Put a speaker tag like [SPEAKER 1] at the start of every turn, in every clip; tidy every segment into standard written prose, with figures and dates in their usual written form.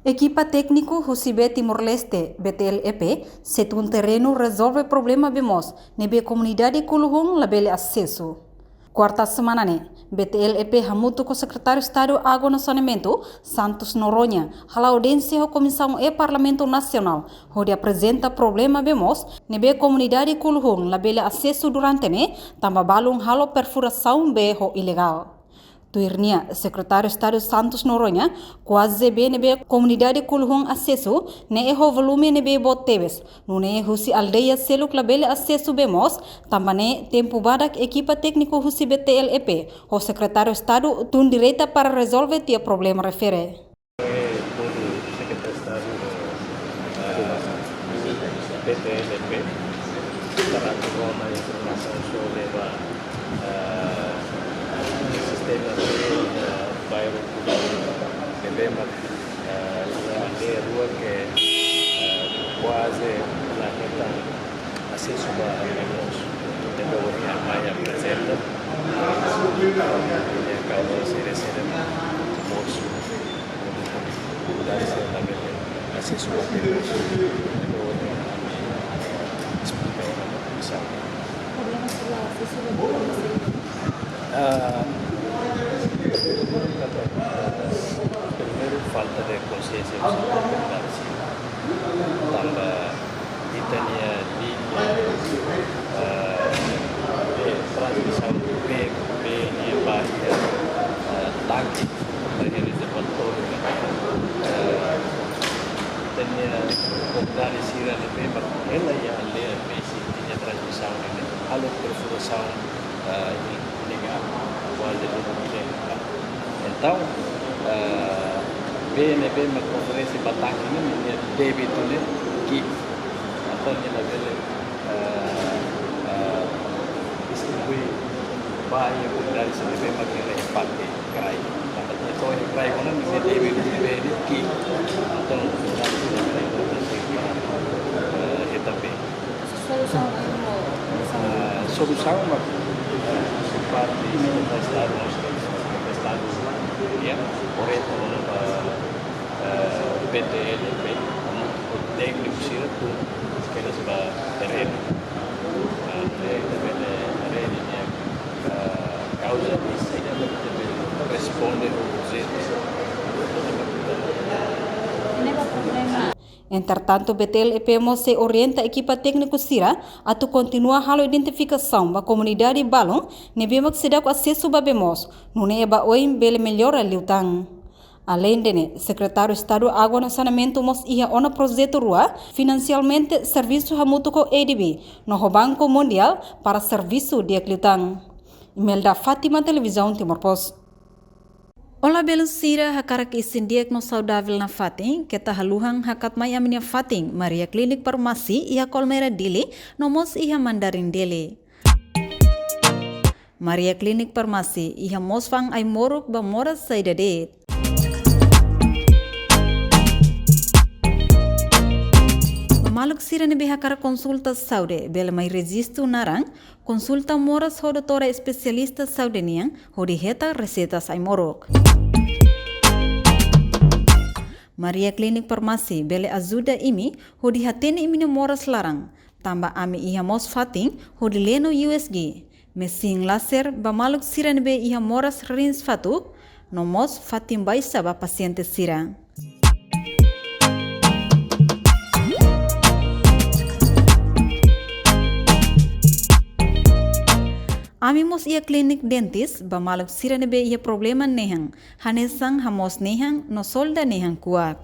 [SPEAKER 1] Equipa técnico Husibe Timor-Leste, BTLEP, setu um terreno resolve problema bemos, nebe comunidade Kuluhung labele acesso. Quarta semana ne, BTLEP hamutu com o secretário de Estado Água no Saneamento, Santos Noronha, hala audiência a Comissão e Parlamento Nacional, onde apresenta problema bemos, nebe comunidade Kuluhung labele acesso durante ne, tamba balung halo perfuração berro ilegal. Tuirnia, secretário de Estado Santos Noronha, quase BNB comunidade Kuluhung acesso, ne erro volume nebe botebes, no ne husi aldeia selo labele acesso bemos, também tempo badak equipa técnico husi BTLEP, o secretário de Estado tun direita para resolver tia problema refere.
[SPEAKER 2] BTLEP para dar uma informação sobre sistema de bairro que vemos na rua que quase lá está acesso a menos de a Maia apresenta e a causa se recebe moço lugares também acesso a menos explica uma comissão.
[SPEAKER 3] Problemas pela acessibilidade.
[SPEAKER 2] Primeiro, falta de consciência da comunidade. Também, tinha linha de transmissão B e barriga, tanque, barreiras de controle. Tinha comunidade sira de B, mas ela ia ler B, tinha transmissão de alô perfuração ilegal, quase ilegal. Então, BNB me oferece batang ini debit ini ki atau ni label distribui bayar dari sini memang kira pakai kerai. Tapi itu yang kerai mana mesti debit ini ki atau dari sini kerai itu tapi solusi apa? Seperti Estado ya, correto BTLEP, o técnico sira tu que nos va terreno, causa responde
[SPEAKER 1] Entretanto, BTLEP se orienta a equipa técnico Sira a tu continuar a identificação da comunidade balão, nebemos se dá acesso a bemos, não é ba oi bele melhora liutang. Além de secretário de Estado Água no Saneamento mos ia ona projeto rua financialmente serviço hamutu ko ADB no Banco Mundial para serviço de liutang. Imelda Fátima Televisão Timor-Post. Olá, Belusira, hakarak isin diagnos saudável na Fating, que tahaluhang hakat may aminya Fating, Maria Clinic Farmasi, iha Colmera Dili, nomos iha Mandarin Dili. Maria Clinic Farmasi, iha mosfang ay morok ba moras sa idadet. Maluk sira ne behakara konsulta saude, bela may registo narang, konsulta moras ho doutora especialista saude niang, ho diheta recetas ay morok. Maria Clinic Farmasi, bele ajuda imi, ho dihatene imi ne moras larang, tamba ami iha mos fating, ho dileno USG, mesin laser ba maluk sira ne be iha moras rins fatuk, no mos fatim baisa ba paciente sira. Amimos ia klinik dentis, ba maluk sira nebe ia problema nehang, hanesang hamos nehang, no solda nehang kuat.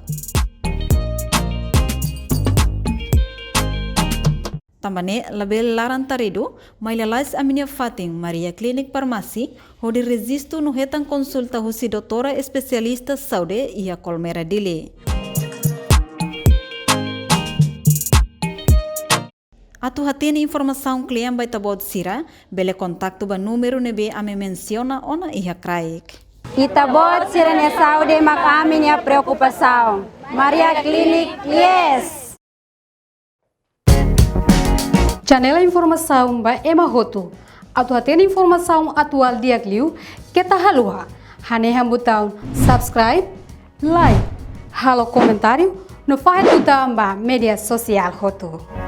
[SPEAKER 1] Tambane label laran tarido, mailalais aminia fating Maria Clinic Farmasi, hodi resisto no hetang konsulta husi doutora especialista saude ia Colmera Dili. Atu hatene informação cliente vai tabod sira, bele contacto ba número nebe ame menciona ona iha kraik.
[SPEAKER 3] Itabot sira ne saude mak amin ya preocupação. Maria Clinic, yes!
[SPEAKER 4] Janela informação ba ema hotu. Atu hatene informação atual dia kliu, kita halua. Hane botão subscribe, like, Halo comentário no Faz Tutamba Media Social Roto.